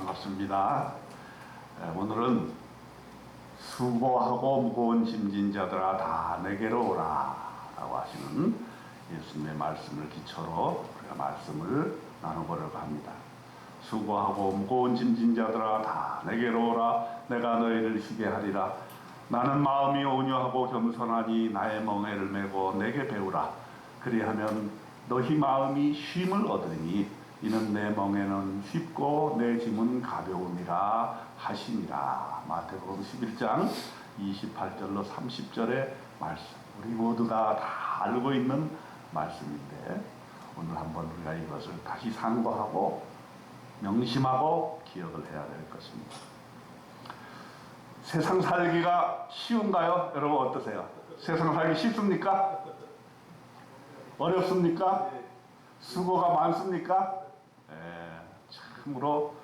반갑습니다. 오늘은 수고하고 무거운 짐진 자들아 다 내게로 오라 라고 하시는 예수님의 말씀을 기초로 우리가 말씀을 나눠보려고 합니다. 수고하고 무거운 짐진 자들아 다 내게로 오라. 내가 너희를 쉬게 하리라. 나는 마음이 온유하고 겸손하니 나의 멍에를 메고 내게 배우라. 그리하면 너희 마음이 쉼을 얻으리니 이는 내 멍에는 쉽고 내 짐은 가벼움이라 하시니라. 마태복음 11장 28절로 30절의 말씀, 우리 모두가 다 알고 있는 말씀인데 오늘 한번 우리가 이것을 다시 상고하고 명심하고 기억을 해야 될 것입니다. 세상 살기가 쉬운가요? 여러분 어떠세요? 세상 살기 쉽습니까? 어렵습니까? 수고가 많습니까? 참으로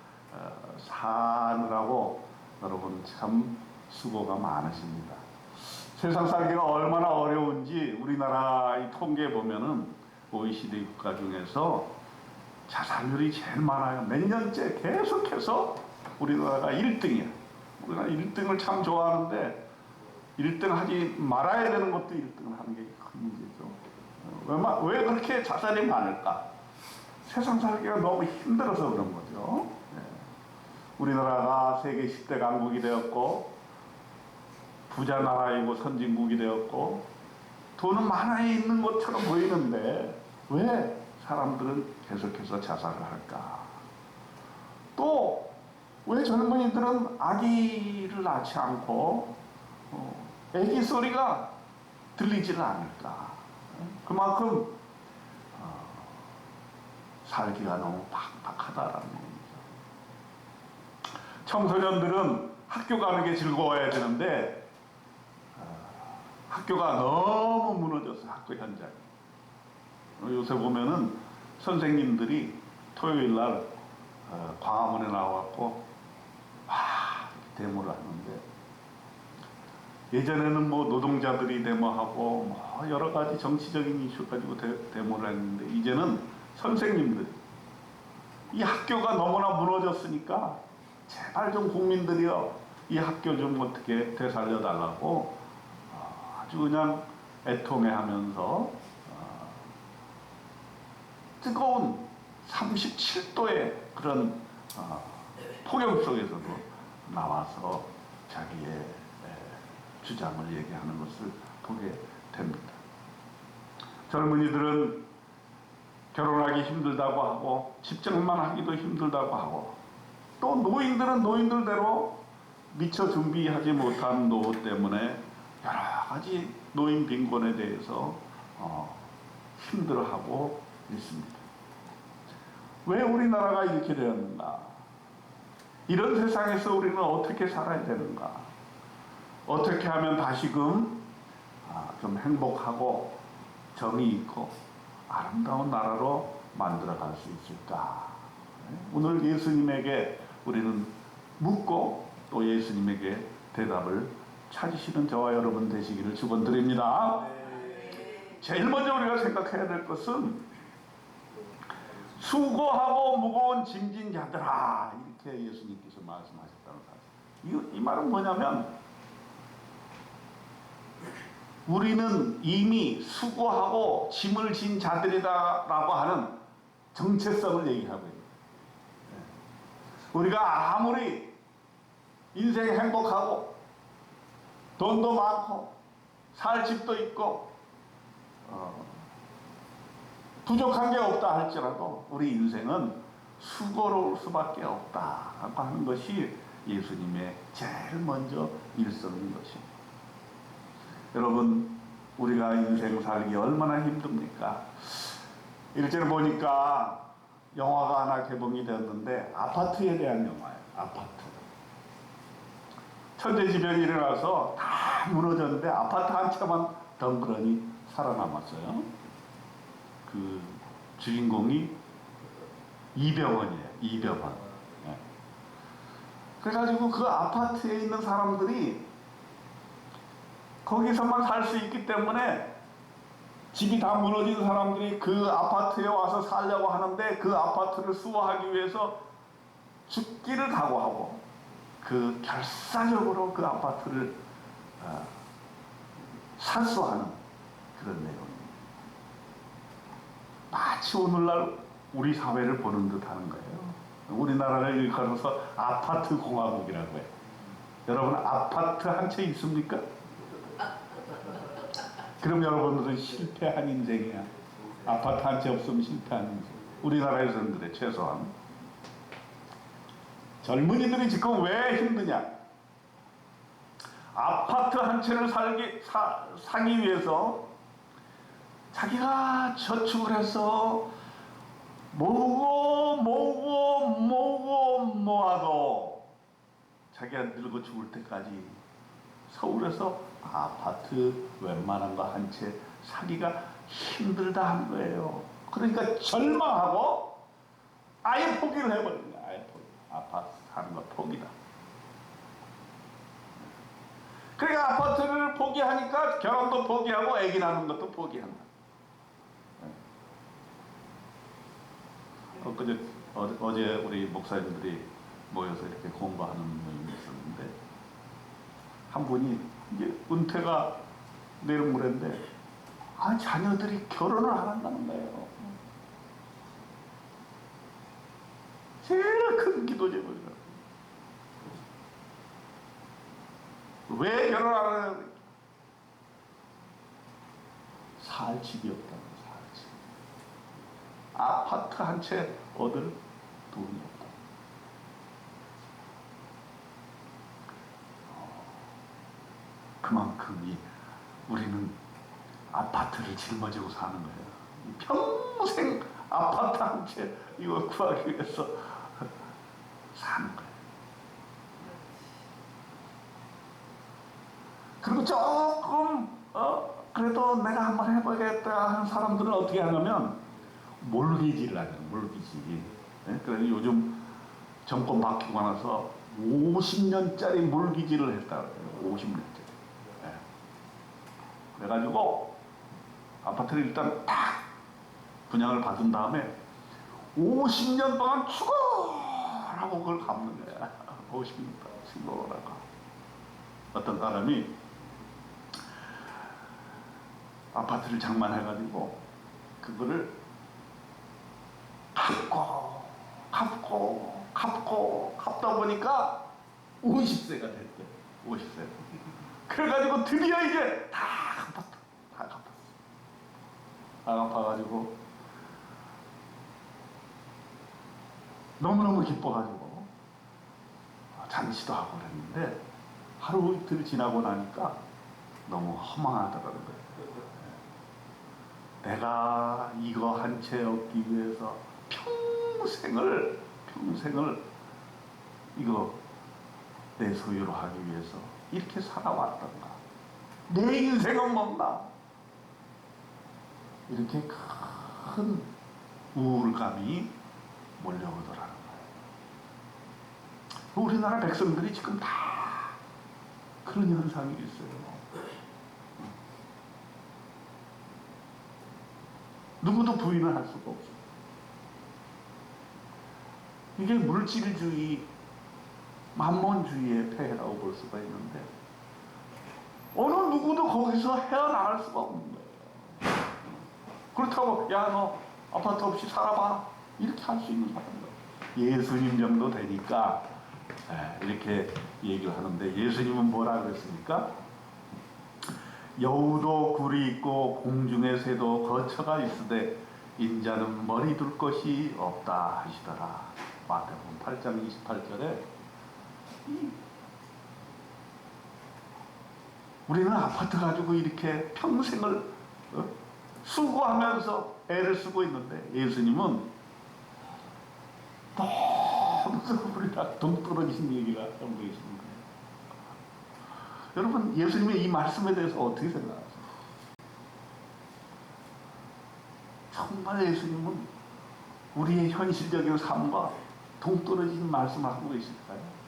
사느라고 여러분 참 수고가 많으십니다. 세상 살기가 얼마나 어려운지 우리나라 이 통계에 보면은 OECD 국가 중에서 자살률이 제일 많아요. 몇 년째 계속해서 우리나라가 1등이야. 우리나라 1등을 참 좋아하는데 1등 하지 말아야 되는 것도 1등을 하는 게 큰 문제죠. 왜 그렇게 자살이 많을까? 세상 살기가 너무 힘들어서 그런 거죠. 우리나라가 세계 10대 강국이 되었고 부자 나라이고 선진국이 되었고 돈은 많이 있는 것처럼 보이는데 왜 사람들은 계속해서 자살을 할까? 또 왜 젊은이들은 아기를 낳지 않고 아기 소리가 들리지를 않을까? 그만큼 살기가 너무 팍팍하다라는 겁니다. 청소년들은 학교 가는 게 즐거워야 되는데 학교가 너무 무너졌어요. 학교 현장이. 요새 보면은 선생님들이 토요일 날 광화문에 나와갖고 데모를 하는데 예전에는 뭐 노동자들이 데모하고 뭐 여러 가지 정치적인 이슈 가지고 데모를 했는데 이제는 선생님들이 이 학교가 너무나 무너졌으니까 제발 좀 국민들이요 이 학교 좀 어떻게 되살려 달라고 아주 그냥 애통해하면서 뜨거운 37도의 그런 폭염 속에서도 나와서 자기의 주장을 얘기하는 것을 보게 됩니다. 젊은이들은 결혼하기 힘들다고 하고 집정만 하기도 힘들다고 하고 또 노인들은 노인들대로 미처 준비하지 못한 노후 때문에 여러 가지 노인 빈곤에 대해서 힘들어하고 있습니다. 왜 우리나라가 이렇게 되었는가? 이런 세상에서 우리는 어떻게 살아야 되는가? 어떻게 하면 다시금 좀 행복하고 정이 있고 아름다운 나라로 만들어갈 수 있을까? 오늘 예수님에게 우리는 묻고 또 예수님에게 대답을 찾으시는 저와 여러분 되시기를 축원드립니다. 제일 먼저 우리가 생각해야 될 것은 수고하고 무거운 짐진 자들아 이렇게 예수님께서 말씀하셨다는 사실. 이 말은 뭐냐면 우리는 이미 수고하고 짐을 진 자들이다라고 하는 정체성을 얘기하고 있습니다. 우리가 아무리 인생이 행복하고 돈도 많고 살 집도 있고 부족한 게 없다 할지라도 우리 인생은 수고로울 수밖에 없다라고 하는 것이 예수님의 제일 먼저 일성인 것입니다. 여러분 우리가 인생 살기 얼마나 힘듭니까? 일전에 보니까 영화가 하나 개봉이 되었는데 아파트에 대한 영화예요. 아파트. 천재지변이 일어나서 다 무너졌는데 아파트 한 채만 덩그러니 살아남았어요. 그 주인공이 이병헌이에요. 이병헌. 그래가지고 그 아파트에 있는 사람들이 거기서만 살 수 있기 때문에 집이 다 무너진 사람들이 그 아파트에 와서 살려고 하는데 그 아파트를 수호하기 위해서 죽기를 각오하고 그 결사적으로 그 아파트를 살수하는 그런 내용입니다. 마치 오늘날 우리 사회를 보는 듯 하는 거예요. 우리나라를 일컬어서 아파트 공화국이라고 해요. 여러분 아파트 한 채 있습니까? 그럼 여러분들은 실패한 인생이야. 아파트 한 채 없으면 실패한 인생. 우리나라에서는 그래, 최소한. 젊은이들이 지금 왜 힘드냐? 아파트 한 채를 사기 위해서 자기가 저축을 해서 모아도 자기가 늙어 죽을 때까지 서울에서 아파트 웬만한 거 한 채 사기가 힘들다 한 거예요. 그러니까 절망하고 아예 포기를 해버린 거야. 아예 포기. 아파트 사는 거 포기다. 그러니까 아파트를 포기하니까 결혼도 포기하고 아기 낳는 것도 포기한다. 어제 우리 목사님들이 모여서 이렇게 공부하는 모임이 있었는데 한 분이 이제 은퇴가 내일 모레인데 자녀들이 결혼을 안 한다는 거예요. 제일 큰 기도 제목이라고. 왜 결혼 안 하냐고. 살 집이 없다고. 살 집. 아파트 한 채 얻을 돈이 없다. 그만큼 우리는 아파트를 짊어지고 사는 거예요. 평생 아파트 한 채 이거 구하기 위해서 사는 거예요. 그리고 조금 그래도 내가 한번 해보겠다 하는 사람들은 어떻게 하냐면 몰기지를 하죠. 몰기지. 네? 그래서 요즘 정권 바뀌고 나서 50년짜리 몰기지를 했다 그래요. 50년짜리. 네. 그래가지고 아파트를 일단 딱 분양을 받은 다음에 50년 동안 죽어라고 그걸 갚는 거야. 50년 동안 죽어라고. 어떤 사람이 아파트를 장만해가지고 그거를 갚다 보니까 50세가 됐대. 50세. 그래가지고 드디어 이제 다 갚았어. 다 갚아가지고 너무너무 기뻐가지고 잔치도 하고 그랬는데 하루 이틀 지나고 나니까 너무 허망하더라는 거예요. 내가 이거 한 채 얻기 위해서 평생을 이거 내 소유로 하기 위해서 이렇게 살아왔던가. 내 인생은 뭔가. 이렇게 큰 우울감이 몰려오더라는 거예요. 우리나라 백성들이 지금 다 그런 현상이 있어요. 누구도 부인을 할 수가 없어요. 이게 물질주의, 만몬주의의 폐해라고 볼 수가 있는데 어느 누구도 거기서 헤어나갈 수가 없는 거예요. 그렇다고 야 너 아파트 없이 살아봐 이렇게 할 수 있는 사람들 예수님 정도 되니까 이렇게 얘기를 하는데 예수님은 뭐라 그랬습니까? 여우도 굴이 있고 공중의 새도 거처가 있으되 인자는 머리 둘 것이 없다 하시더라. 마태복음 8장 28절에 우리는 아파트 가지고 이렇게 평생을 수고하면서 애를 쓰고 있는데 예수님은 너무 우리랑 동떨어지신 얘기가 하고 계시는 거예요. 여러분 예수님의 이 말씀에 대해서 어떻게 생각하세요? 정말 예수님은 우리의 현실적인 삶과 동떨어지는 말씀을 하고 계실까요?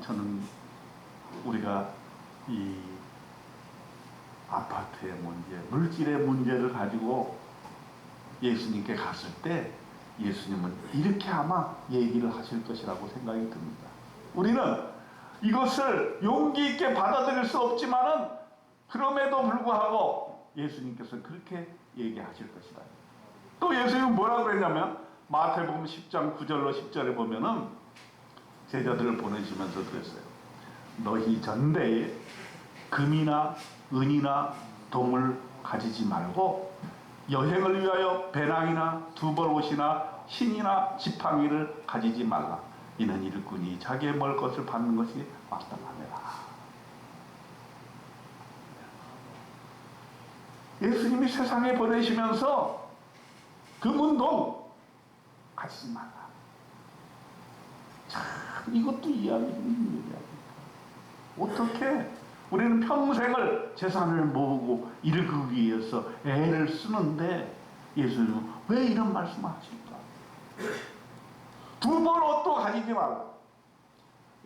저는 우리가 이 아파트의 문제, 물질의 문제를 가지고 예수님께 갔을 때 예수님은 이렇게 아마 얘기를 하실 것이라고 생각이 듭니다. 우리는 이것을 용기 있게 받아들일 수 없지만은 그럼에도 불구하고 예수님께서 그렇게 얘기하실 것이다. 또 예수님은 뭐라고 했냐면 마태복음 10장 9절로 10절에 보면은 제자들을 보내시면서 그랬어요. 너희 전대에 금이나 은이나 동을 가지지 말고 여행을 위하여 배낭이나 두벌 옷이나 신이나 지팡이를 가지지 말라. 이는 일꾼이 자기의 먹을 것을 받는 것이 마땅하니라. 예수님이 세상에 보내시면서 금은동 가지지 말라. 참 이것도 이해하기 힘든 얘기야. 어떻게 우리는 평생을 재산을 모으고 이루기 위해서 애를 쓰는데 예수님은 왜 이런 말씀을 하실까? 두 벌 옷도 가지지 말라.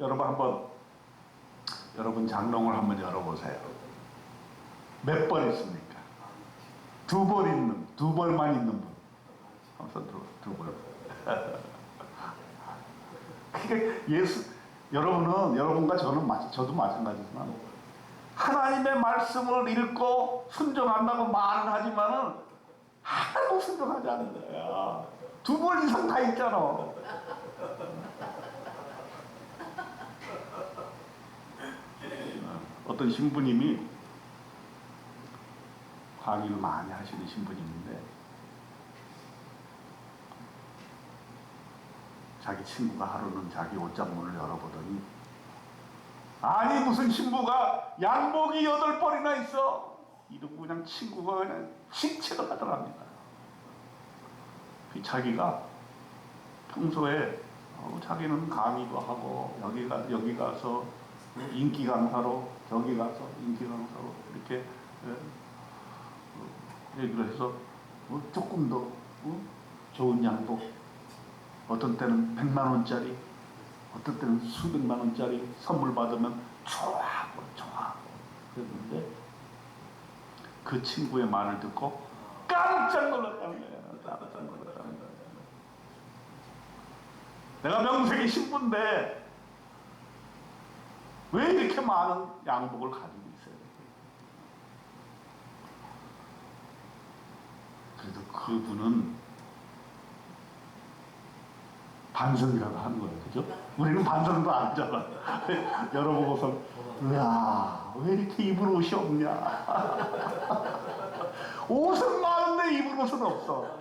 여러분 장롱을 한번 열어보세요. 몇 벌 있습니까? 두 벌만 있는 분. 한번 두 벌. 그게 여러분과 저도 마찬가지지만 하나님의 말씀을 읽고 순종한다고 말을 하지만은 하나도 순종하지 않는 거야. 두 벌 이상 다 있잖아. 어떤 신부님이 강의를 많이 하시는 신부님인데 자기 친구가 하루는 자기 옷장문을 열어보더니 아니 무슨 신부가 양복이 8벌이나 있어. 이러고 그냥 친구가 그냥 씩책을 하더랍니다. 자기가 평소에 자기는 강의도 하고 여기 가서 인기 강사로 저기 가서 인기 강사로 이렇게 얘기를 해서 조금 더 좋은 양복, 어떤 때는 100만 원짜리, 어떤 때는 수백만 원짜리 선물 받으면 좋아하고 그랬는데 그 친구의 말을 듣고 깜짝 놀랐다는 거예요. 깜짝 놀랐다는 거예요. 내가 명색이 신부인데 왜 이렇게 많은 양복을 가지고 있어요? 그래도 그분은 반성이라도 하는 거예요. 그죠? 우리는 반성도 안 하잖아. 열어보고서, 이야, 왜 이렇게 입을 옷이 없냐. 옷은 많은데 입을 옷은 없어.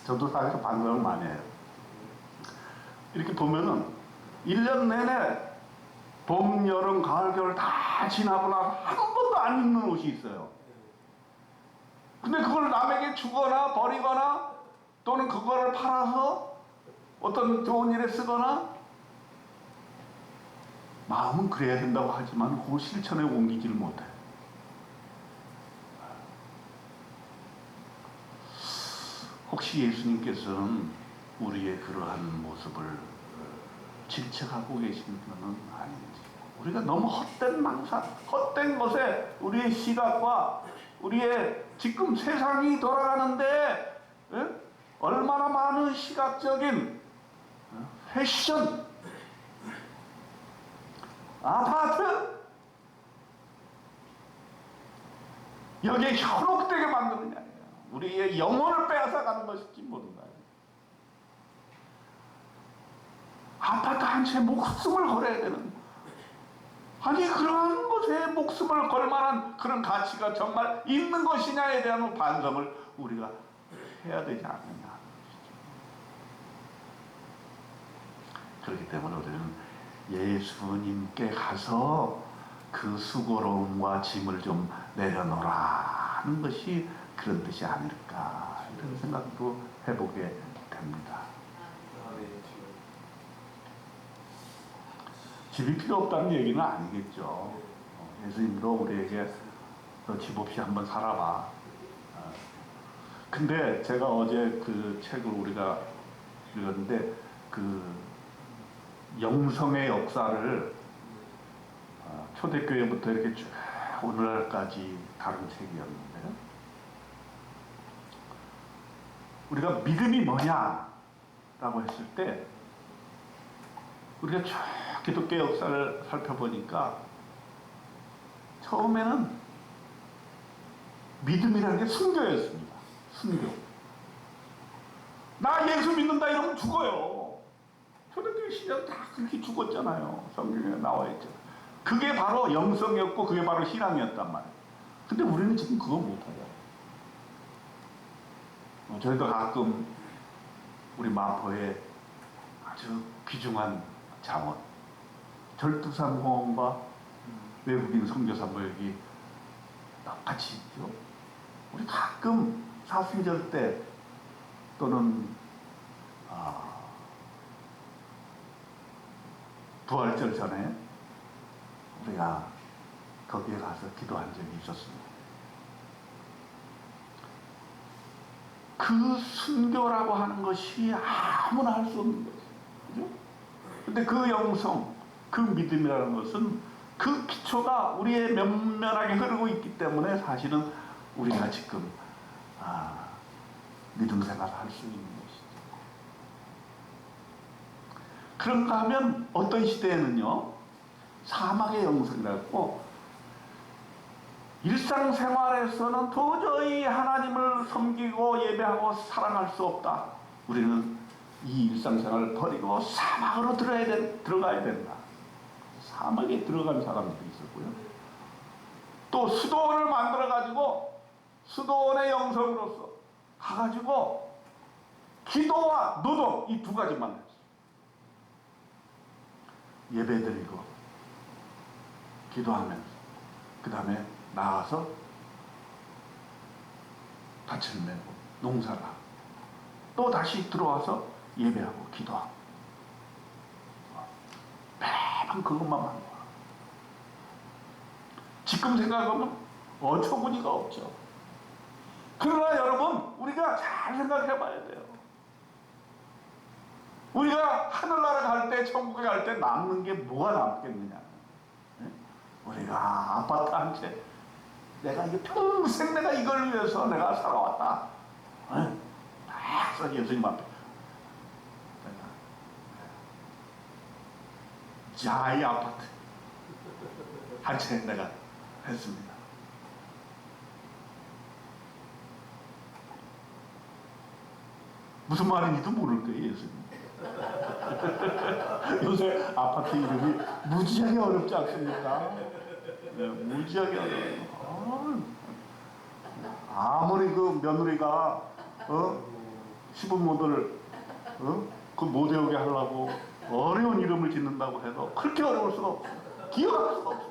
저도 사실 반성을 많이 해요. 이렇게 보면은 1년 내내 봄, 여름, 가을, 겨울 다 지나고 나서 한 번도 안 입는 옷이 있어요. 근데 그걸 남에게 주거나 버리거나 또는 그거를 팔아서 어떤 좋은 일에 쓰거나 마음은 그래야 된다고 하지만 그걸 실천에 옮기지를 못해. 혹시 예수님께서는 우리의 그러한 모습을 질책하고 계시는 건 아닌지, 우리가 너무 헛된 망상, 헛된 것에 우리의 시각과 우리의 지금 세상이 돌아가는데 얼마나 많은 시각적인 패션, 아파트 여기에 현혹되게 만드느냐, 우리의 영혼을 빼앗아가는 것일지 모른다. 아파트 한 채 목숨을 걸어야 되는, 아니 그런 것에 목숨을 걸 만한 그런 가치가 정말 있는 것이냐에 대한 반성을 우리가 해야 되지 않느냐. 그렇기 때문에 우리는 예수님께 가서 그 수고로움과 짐을 좀 내려놓으라 하는 것이 그런 뜻이 아닐까, 이런 생각도 해보게 됩니다. 집이 필요 없다는 얘기는 아니겠죠. 예수님도 우리에게 너 집 없이 한번 살아봐. 근데 제가 어제 그 책을 우리가 읽었는데 그 영성의 역사를 초대교회부터 이렇게 쭉 오늘날까지 다룬 책이었는데요. 우리가 믿음이 뭐냐라고 했을 때 우리가 쭉 기독교 역사를 살펴보니까 처음에는 믿음이라는 게 순교였습니다. 순교. 나 예수 믿는다 이러면 죽어요. 초대교회 시절 다 그렇게 죽었잖아요. 성경에 나와 있잖아요. 그게 바로 영성이었고 그게 바로 신앙이었단 말이에요. 근데 우리는 지금 그거 못해요. 저희도 가끔 우리 마포에 아주 귀중한 자원 절두산공원과 외국인 선교사 모여기 같이 있죠. 우리 가끔 사순절 때 또는 부활절 전에 우리가 거기에 가서 기도한 적이 있었습니다. 그 순교라고 하는 것이 아무나 할 수 없는 거죠. 그죠? 근데 그 영성, 그 믿음이라는 것은 그 기초가 우리의 면면하게 흐르고 있기 때문에 사실은 우리가 지금 믿음 생활을 할 수 있는 것이죠. 그런가 하면 어떤 시대에는요, 사막의 영성이라고 일상생활에서는 도저히 하나님을 섬기고 예배하고 사랑할 수 없다. 우리는 이 일상생활을 버리고 사막으로 들어가야 된다. 사막에 들어간 사람들이 있었고요. 또 수도원을 만들어가지고 수도원의 영성으로서 가가지고 기도와 노동 이 두 가지만 했어요. 예배드리고 기도하면서 그 다음에 나가서 밭을 메고 농사를 하고 또 다시 들어와서 예배하고 기도하고 매번 그것만 하는 거야. 지금 생각하면 어처구니가 없죠. 그러나 여러분 우리가 잘 생각해 봐야 돼요. 우리가 하늘나라 갈 때 천국에 갈 때 남는 게 뭐가 남겠느냐. 우리가 아파트 한 채 내가 이게 평생 내가 이걸 위해서 내가 살아왔다. 딱 예수님 앞에 자이 아파트 한 채 내가 했습니다. 무슨 말인지도 모를 거예요, 예수님. 요새 아파트 이름이 무지하게 어렵지 않습니까? 네, 무지하게 어려워요. 아무리 그 며느리가 시부모들 그 못 외우게 하려고 어려운 이름을 짓는다고 해도 그렇게 어려울 수가 없어. 기억할 수가 없어.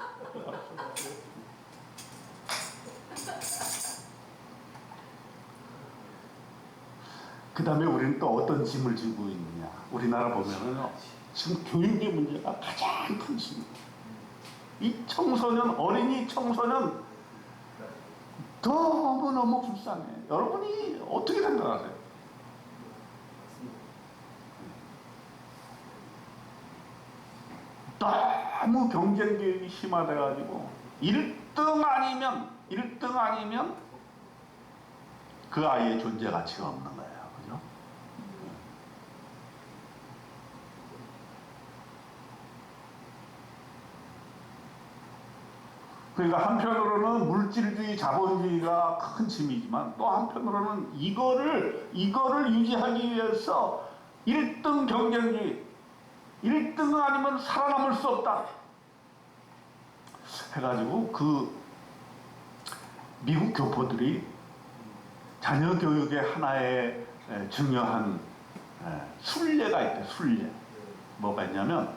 그 다음에 우리는 또 어떤 짐을 지고 있느냐. 우리나라 보면은 지금 교육의 문제가 가장 큰 짐입니다. 이 청소년, 어린이 청소년 너무너무 불쌍해. 여러분이 어떻게 생각하세요? 너무 경쟁교육이 심화돼가지고 1등 아니면 그 아이의 존재 가치가 없는 거예요. 그죠? 그러니까 한편으로는 물질주의, 자본주의가 큰 짐이지만 또 한편으로는 이거를 유지하기 위해서 1등 경쟁주의, 1등 아니면 살아남을 수 없다 해가지고 그 미국 교포들이 자녀 교육의 하나의 중요한 순례가 있대. 순례. 뭐가 있냐면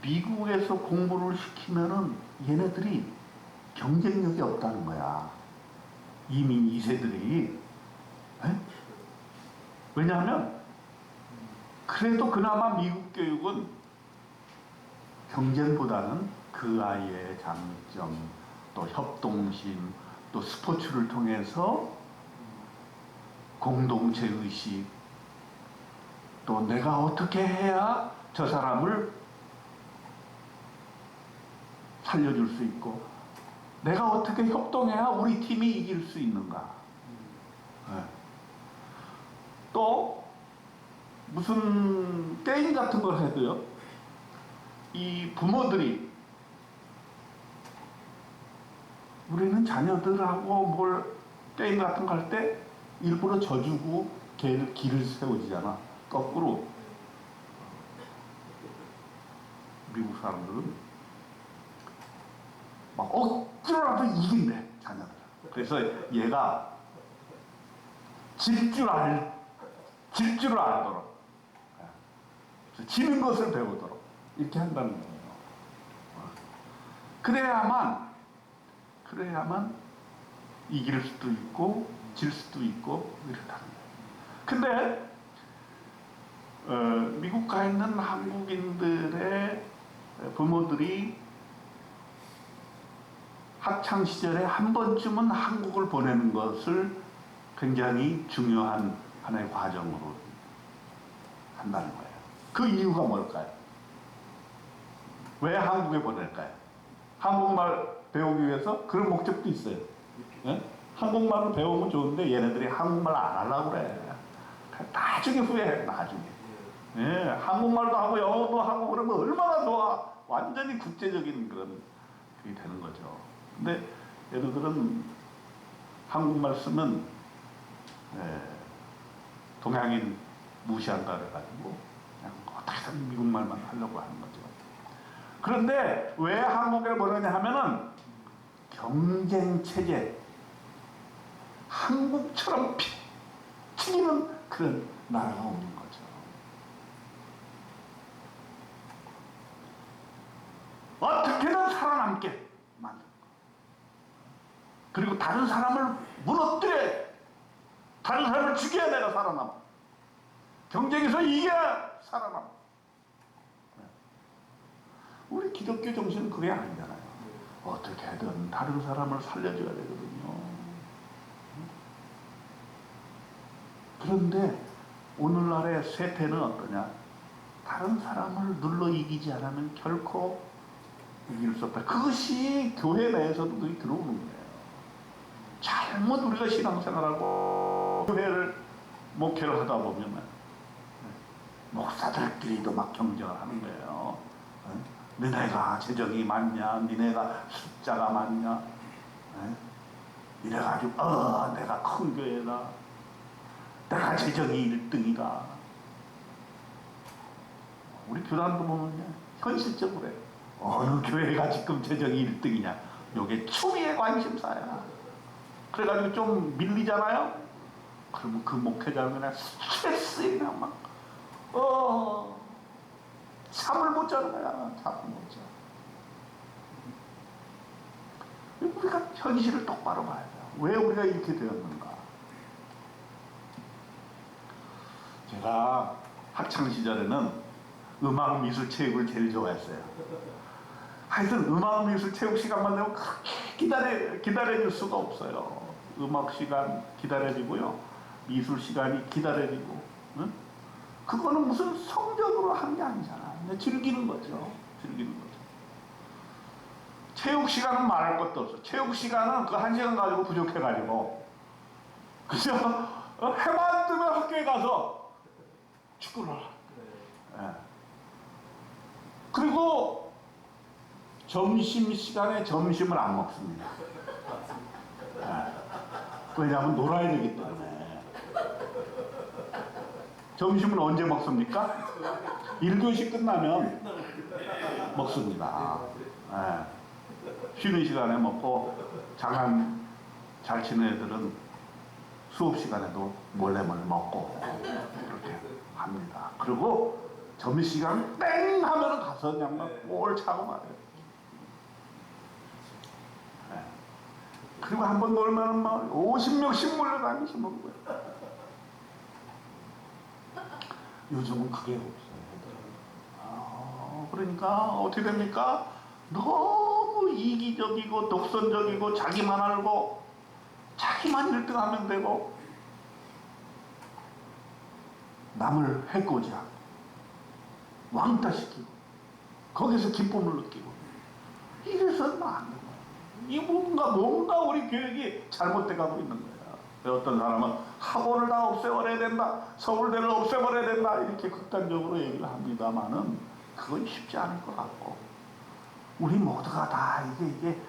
미국에서 공부를 시키면은 얘네들이 경쟁력이 없다는 거야. 이민 2세들이. 왜냐하면 그래도 그나마 미국 교육은 경쟁보다는 그 아이의 장점, 또 협동심, 또 스포츠를 통해서 공동체 의식, 또 내가 어떻게 해야 저 사람을 살려줄 수 있고 내가 어떻게 협동해야 우리 팀이 이길 수 있는가? 네. 또 무슨 게임 같은 걸 해도요, 이 부모들이 우리는 자녀들하고 뭘 게임 같은 거 할 때 일부러 져주고 길을 세워지잖아. 거꾸로 미국 사람들은 막 억지로라도 이긴대, 자녀들. 그래서 얘가 질 줄 알도록, 지는 것을 배우도록 이렇게 한다는 거예요. 그래야만 이길 수도 있고 질 수도 있고 이렇다는 거예요. 근데 미국 가 있는 한국인들의 부모들이 학창 시절에 한 번쯤은 한국을 보내는 것을 굉장히 중요한 하나의 과정으로 한다는 거예요. 그 이유가 뭘까요? 왜 한국에 보낼까요? 한국말 배우기 위해서? 그런 목적도 있어요. 네? 한국말을 배우면 좋은데 얘네들이 한국말 안 하려고 그래. 나중에 후회해, 나중에. 네, 한국말도 하고 영어도 하고 그러면 얼마나 좋아. 완전히 국제적인 그런 그게 되는 거죠. 근데 얘네들은 한국말 쓰면 동양인 무시한다 그래가지고 그냥 어떻게든 미국말만 하려고 하는 거죠. 그런데 왜 한국에 보내냐 하면은 경쟁 체제, 한국처럼 튀기는 그런 나라가 없는 거죠. 어떻게든 살아남게 만든 거. 그리고 다른 사람을 무너뜨려, 다른 사람을 죽여야 내가 살아남아. 경쟁에서 이겨야 살아남아. 우리 기독교 정신은 그게 아니잖아요. 어떻게든 다른 사람을 살려줘야 되거든요. 그런데 오늘날의 세태는 어떠냐? 다른 사람을 눌러 이기지 않으면 결코 이길 수 없다. 그것이 교회 내에서도 그게 들어오는 거예요. 잘못 우리가 신앙생활하고 교회를 목회를 하다 보면 목사들끼리도 막 경쟁을 하는 거예요. 너네가 재정이 많냐? 너네가 숫자가 많냐? 이래가지고 내가 큰 교회다. 내가 재정이 1등이다. 우리 교단도 보면 현실적으로 해요. 어느 교회가 지금 재정이 1등이냐? 요게 추미의 관심사야. 그래가지고 좀 밀리잖아요? 그러면 그 목회자는 그냥 스트레스에 그냥 막 잠을 못 자는 거야. 잠을 못 자. 우리가 현실을 똑바로 봐야 돼요. 왜 우리가 이렇게 되었는가? 제가 학창시절에는 음악미술체육을 제일 좋아했어요. 하여튼 음악미술체육 시간만 되면 그렇게 기다려줄 수가 없어요. 음악시간 기다려지고요. 미술시간이 기다려지고. 응? 그거는 무슨 성적으로 하는 게 아니잖아. 그냥 즐기는 거죠. 즐기는 거죠. 체육시간은 말할 것도 없어. 체육시간은 그 1시간 가지고 부족해가지고. 그죠? 해만 뜨면 학교에 가서 축구를 하라. 네. 그리고 점심시간에 점심을 안 먹습니다. 네. 왜냐하면 놀아야 되기 때문에. 점심은 언제 먹습니까? 1교시 끝나면 먹습니다. 네. 쉬는 시간에 먹고 장난 잘 치는 애들은 수업 시간에도 몰래 먹고 그렇게 합니다. 그리고 점심시간 땡 하면 가서 그냥 막 뭘 차고 말해요. 네. 그리고 한 번 놀면 막 50명씩 몰려다니시 먹는 거예요. 요즘은 그게 없어요. 그러니까 어떻게 됩니까? 너무 이기적이고 독선적이고 자기만 알고 자기만 1등 하면 되고 남을 해코지 하고 왕따시키고 거기서 기쁨을 느끼고 이래서는 안 되는 거예요. 이 뭔가 우리 교육이 잘못돼 가고 있는 거야. 어떤 사람은 학원을 다 없애버려야 된다, 서울대를 없애버려야 된다, 이렇게 극단적으로 얘기를 합니다만은 그건 쉽지 않을 것 같고, 우리 모두가 다 이게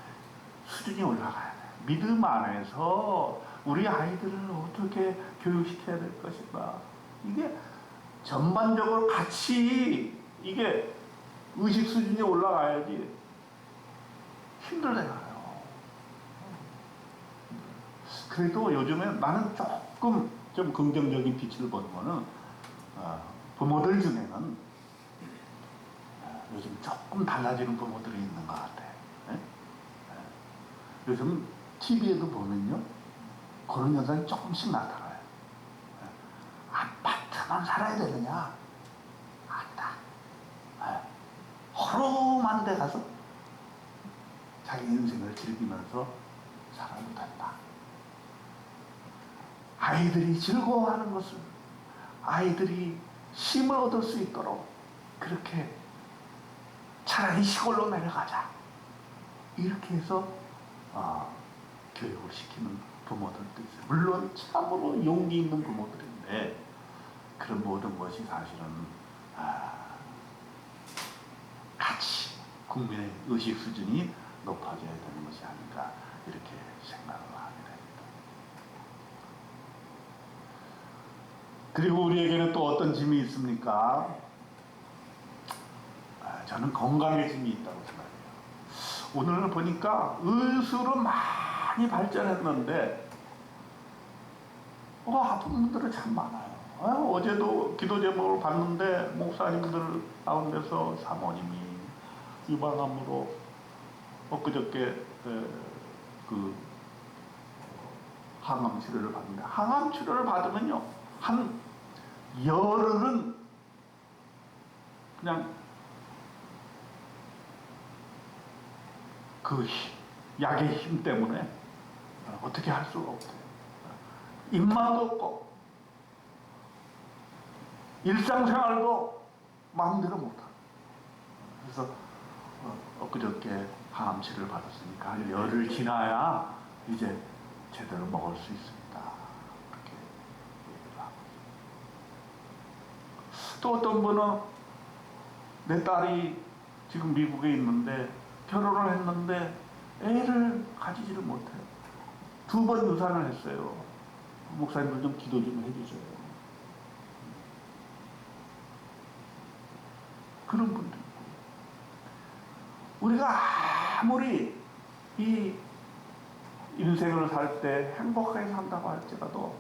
수준이 올라가야 돼. 믿음 안에서 우리 아이들을 어떻게 교육시켜야 될 것인가, 이게 전반적으로 같이 이게 의식 수준이 올라가야지 힘들잖아요. 그래도 요즘에 나는 조금 좀 긍정적인 빛을 보는 거는, 부모들 중에는 요즘 조금 달라지는 부모들이 있는 것 같아. 예? 요즘 TV에도 보면요, 그런 현상이 조금씩 나타나요. 아파트만 살아야 되느냐? 아니다. 허름한 데 가서 자기 인생을 즐기면서 살아도 된다. 아이들이 즐거워하는 것을, 아이들이 힘을 얻을 수 있도록 그렇게 차라리 시골로 내려가자, 이렇게 해서 교육을 시키는 부모들도 있어요. 물론 참으로 용기 있는 부모들인데, 그런 모든 것이 사실은 같이 국민의 의식 수준이 높아져야 되는 것이 아닌가, 이렇게 생각을 하게 됩니다. 그리고 우리에게는 또 어떤 짐이 있습니까? 저는 건강의 짐이 있다고 생각해요. 오늘 보니까 의술은 많이 발전했는데 아픈 분들은 참 많아요. 어제도 기도 제목을 봤는데 목사님들 가운데서 사모님이 유방암으로 엊그저께 그 항암 치료를 받는데, 항암 치료를 받으면요, 한 열흘은 그냥 그 약의 힘 때문에 어떻게 할 수가 없어요. 입맛도 없고 일상생활도 마음대로 못하고. 그래서 엊그저께 항암치료를 받았으니까 한 열흘 지나야 이제 제대로 먹을 수 있습니다, 그렇게 얘기를 하고. 또 어떤 분은, 내 딸이 지금 미국에 있는데 결혼을 했는데 애를 가지지를 못해요. 2번 유산을 했어요. 목사님들 좀 기도 좀 해주세요. 그런 분들 있고, 우리가 아무리 이 인생을 살 때 행복하게 산다고 할지라도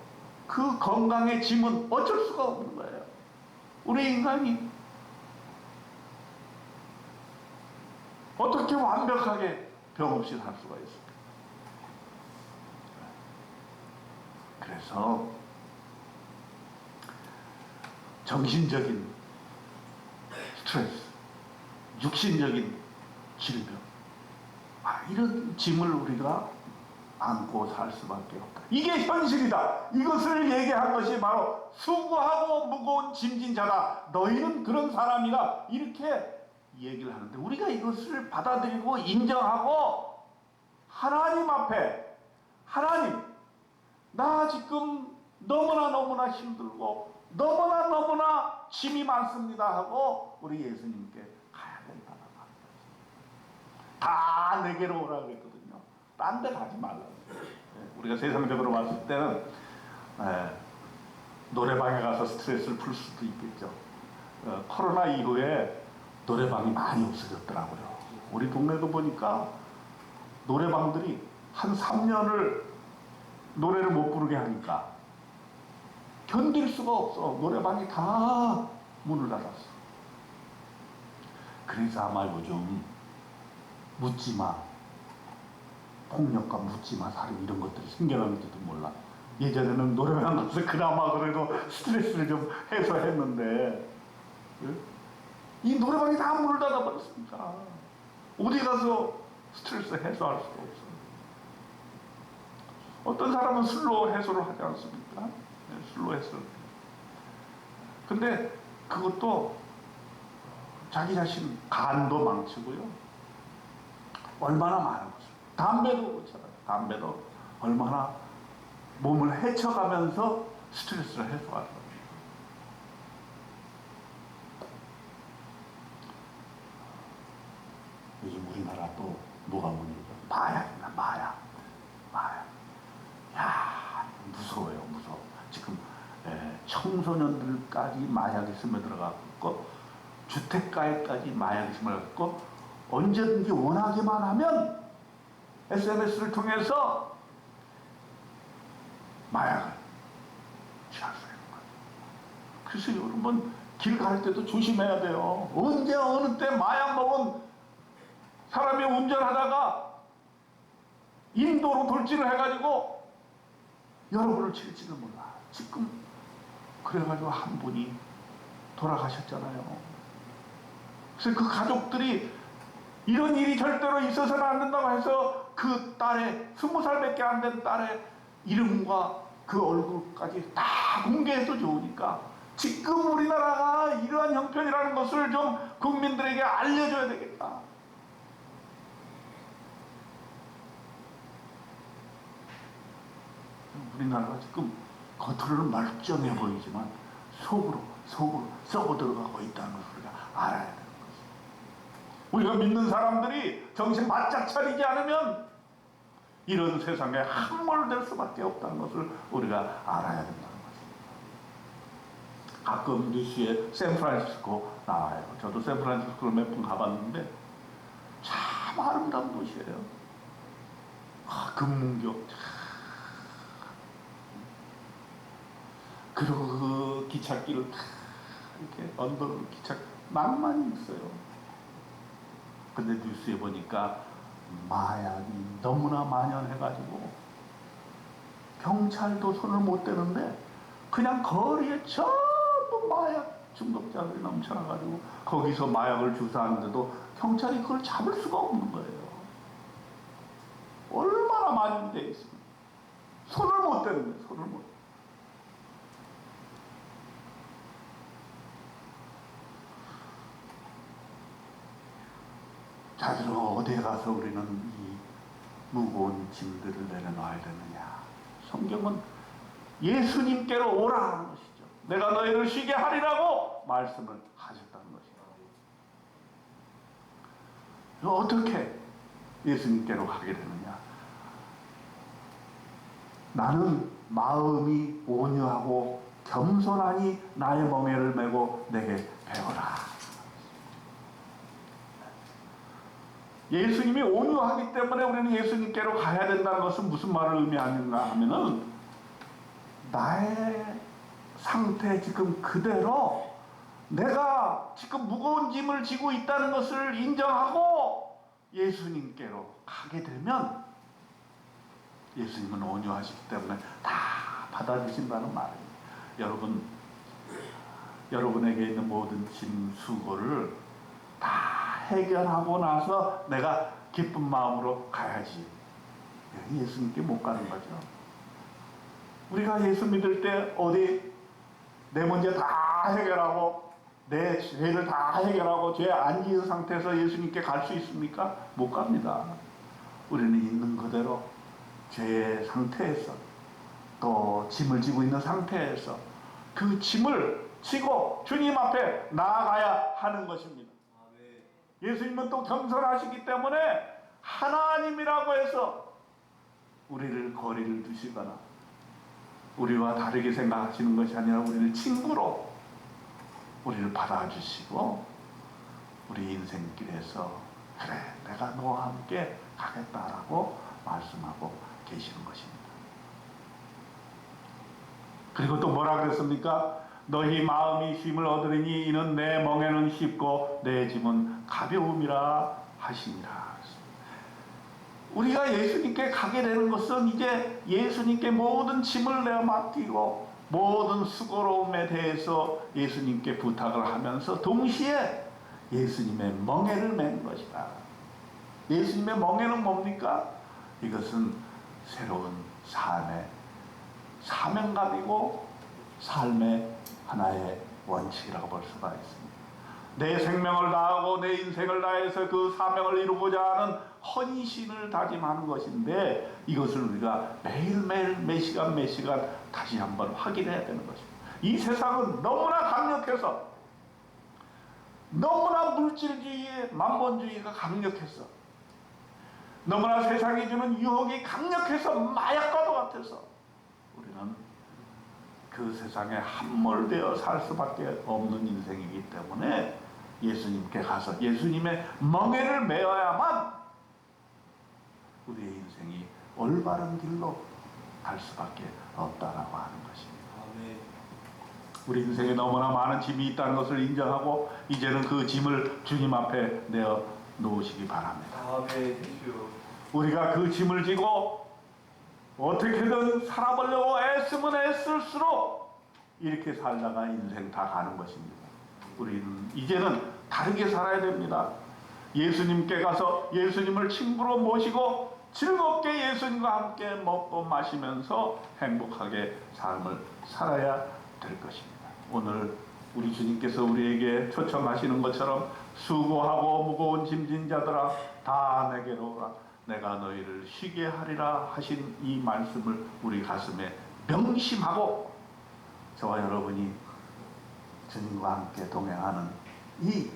그 건강의 짐은 어쩔 수가 없는 거예요. 우리 인간이 어떻게 완벽하게 병 없이 살 수가 있을까? 그래서 정신적인 스트레스, 육신적인 질병, 이런 짐을 우리가 안고 살 수밖에 없다. 이게 현실이다. 이것을 얘기한 것이 바로 수고하고 무거운 짐진 자다, 너희는 그런 사람이다, 이렇게 얘기를 하는데, 우리가 이것을 받아들이고 인정하고 하나님 앞에, 하나님, 나 지금 너무나 힘들고 너무나 짐이 많습니다 하고 우리 예수님께 가야 된다는 말이에요. 다 내게로 오라 그랬거든요. 딴 데 가지 말라고. 우리가 세상적으로 봤을 때는 노래방에 가서 스트레스를 풀 수도 있겠죠. 코로나 이후에 노래방이 많이 없어졌더라고요. 우리 동네도 보니까 노래방들이 한 3년을 노래를 못 부르게 하니까 견딜 수가 없어. 노래방이 다 문을 닫았어. 그래서 아마 요즘 묻지마, 폭력과 묻지마 살인 이런 것들이 생겨나는지도 몰라. 예전에는 노래방 가서 그나마 그래도 스트레스를 좀 해소했는데, 이 노래방이 다 문을 닫아버렸으니까 어디 가서 스트레스 해소할 수가 없어. 어떤 사람은 술로 해소를 하지 않습니까? 술로 해소. 근데 그것도 자기 자신 간도 망치고요, 얼마나 많은 것을. 담배도 그렇잖아요. 담배도 얼마나 몸을 해쳐가면서 스트레스를 해소하더라고요. 요즘 우리나라 또 뭐가 문제죠? 마약이나 마약. 야, 무서워요, 무서워. 지금 청소년들까지 마약에 스며들어가고 주택가에까지 마약에 스며들어가고 언제든지 원하기만 하면 SNS를 통해서 마약을 취할 수 있는 거예요. 그래서 여러분 길 갈 때도 조심해야 돼요. 언제 어느 때 마약 먹은 사람이 운전하다가 인도로 돌진을 해가지고 여러분을 칠지는 몰라. 지금 그래가지고 한 분이 돌아가셨잖아요. 그래서 그 가족들이 이런 일이 절대로 있어서는 안 된다고 해서 그 딸의 20살밖에 안 된 딸의 이름과 그 얼굴까지 다 공개해도 좋으니까 지금 우리나라가 이러한 형편이라는 것을 좀 국민들에게 알려줘야 되겠다. 우리나라가 지금 겉으로는 멀쩡해 보이지만 속으로 썩어 들어가고 있다는 것을 우리가 알아야 되는 거죠. 우리가 믿는 사람들이 정신 바짝 차리지 않으면 이런 세상에 함몰될 수밖에 없다는 것을 우리가 알아야 된다는 거죠. 가끔 뉴스에 샌프란시스코 나와요. 저도 샌프란시스코를 몇 번 가봤는데 참 아름다운 도시예요. 금문교. 그리고 그 기찻길을 이렇게 언덕으로 기차 낭만이 있어요. 근데 뉴스에 보니까 마약이 너무나 만연해가지고 경찰도 손을 못 대는데 그냥 거리에 전부 마약 중독자들이 넘쳐나가지고 거기서 마약을 주사하는데도 경찰이 그걸 잡을 수가 없는 거예요. 얼마나 만연돼 있습니까? 손을 못 대는데 손을 못. 자, 그럼 어디에 가서 우리는 이 무거운 짐들을 내려놔야 되느냐? 성경은 예수님께로 오라 하는 것이죠. 내가 너희를 쉬게 하리라고 말씀을 하셨다는 것이죠. 어떻게 예수님께로 가게 되느냐? 나는 마음이 온유하고 겸손하니 나의 멍에를 메고 내게 배워라. 예수님이 온유하기 때문에 우리는 예수님께로 가야 된다는 것은 무슨 말을 의미하는가 하면은 나의 상태 지금 그대로 내가 지금 무거운 짐을 지고 있다는 것을 인정하고 예수님께로 가게 되면 예수님은 온유하시기 때문에 다 받아주신다는 말이에요. 여러분, 여러분에게 있는 모든 짐 수고를 다 해결하고 나서 내가 기쁜 마음으로 가야지. 예수님께 못 가는 거죠. 우리가 예수 믿을 때 어디 내 문제 다 해결하고 내 죄를 다 해결하고 죄 안 지은 상태에서 예수님께 갈 수 있습니까? 못 갑니다. 우리는 있는 그대로 죄의 상태에서 또 짐을 지고 있는 상태에서 그 짐을 지고 주님 앞에 나아가야 하는 것입니다. 예수님은 또 겸손하시기 때문에 하나님이라고 해서 우리를 거리를 두시거나 우리와 다르게 생각하시는 것이 아니라 우리를 친구로 우리를 받아주시고 우리 인생길에서 그래 내가 너와 함께 가겠다라고 말씀하고 계시는 것입니다. 그리고 또 뭐라 그랬습니까? 너희 마음이 쉼을 얻으리니 이는 내 멍에는 쉽고 내 짐은 가벼움이라 하시니라. 우리가 예수님께 가게 되는 것은 이제 예수님께 모든 짐을 내어 맡기고 모든 수고로움에 대해서 예수님께 부탁을 하면서 동시에 예수님의 멍에를 맨 것이다. 예수님의 멍에는 뭡니까? 이것은 새로운 삶의 사명감이고 삶의 하나의 원칙이라고 볼 수가 있습니다. 내 생명을 다하고 내 인생을 다해서 그 사명을 이루고자 하는 헌신을 다짐하는 것인데, 이것을 우리가 매일매일 몇 시간 다시 한번 확인해야 되는 것입니다. 이 세상은 너무나 강력해서, 너무나 물질주의의 만본주의가 강력해서, 너무나 세상이 주는 유혹이 강력해서 마약과도 같아서 우리는 그 세상에 함몰되어 살 수밖에 없는 인생이기 때문에 예수님께 가서 예수님의 멍에를 메어야만 우리의 인생이 올바른 길로 갈 수밖에 없다라고 하는 것입니다. 아멘. 우리 인생에 너무나 많은 짐이 있다는 것을 인정하고 이제는 그 짐을 주님 앞에 내어 놓으시기 바랍니다. 아멘. 주여. 우리가 그 짐을 지고 어떻게든 살아보려고 애쓰면 애쓸수록 이렇게 살다가 인생 다 가는 것입니다. 우리는 이제는 다르게 살아야 됩니다. 예수님께 가서 예수님을 친구로 모시고 즐겁게 예수님과 함께 먹고 마시면서 행복하게 삶을 살아야 될 것입니다. 오늘 우리 주님께서 우리에게 초청하시는 것처럼 수고하고 무거운 짐진 자들아 다 내게로 오라 내가 너희를 쉬게 하리라 하신 이 말씀을 우리 가슴에 명심하고 저와 여러분이 주님과 함께 동행하는 이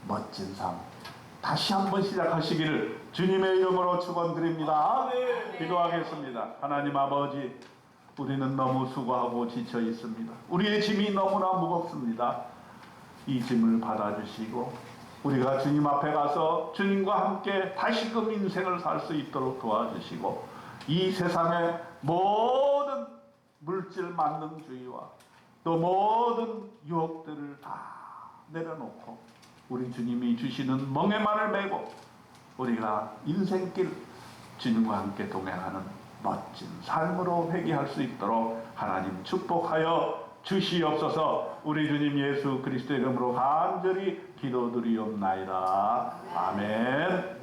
멋진 삶 다시 한번 시작하시기를 주님의 이름으로 축원드립니다. 기도하겠습니다. 하나님 아버지, 우리는 너무 수고하고 지쳐 있습니다. 우리의 짐이 너무나 무겁습니다. 이 짐을 받아주시고 우리가 주님 앞에 가서 주님과 함께 다시금 인생을 살 수 있도록 도와주시고 이 세상의 모든 물질 만능주의와 또 모든 유혹들을 다 내려놓고 우리 주님이 주시는 멍에만을 메고 우리가 인생길 주님과 함께 동행하는 멋진 삶으로 회귀할 수 있도록 하나님 축복하여 주시옵소서. 우리 주님 예수 그리스도의 이름으로 간절히 기도드리옵나이다. 아멘.